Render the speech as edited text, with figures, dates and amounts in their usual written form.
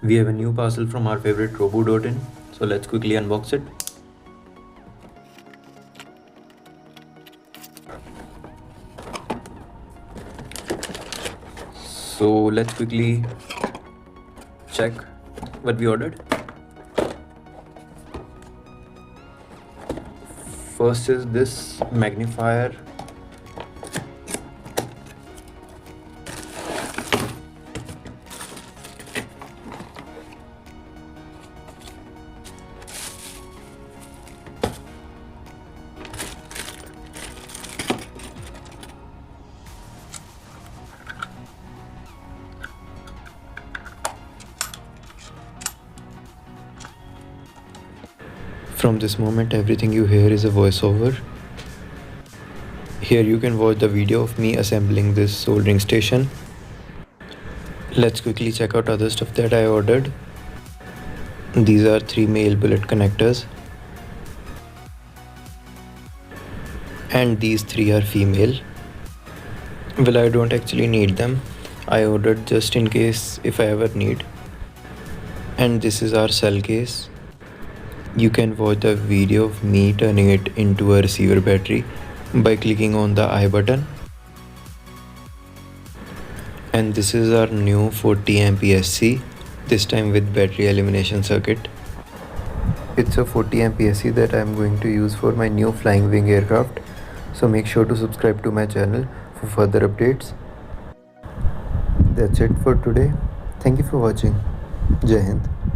We have a new parcel from our favorite Robu.in, so let's quickly unbox it. So let's quickly check what we ordered. First is this magnifier. From this moment, everything you hear is a voiceover. Here you can watch the video of me assembling this soldering station. Let's quickly check out other stuff that I ordered. These are 3 male bullet connectors. And these 3 are female. Well, I don't actually need them. I ordered just in case if I ever need. And this is our cell case. You can watch the video of me turning it into a receiver battery by clicking on the I button. And this is our new 40 amp ESC, this time with battery elimination circuit. It's a 40 amp ESC that I'm going to use for my new flying wing aircraft. So make sure to subscribe to my channel for further updates. That's it for today. Thank you for watching. Jai Hind.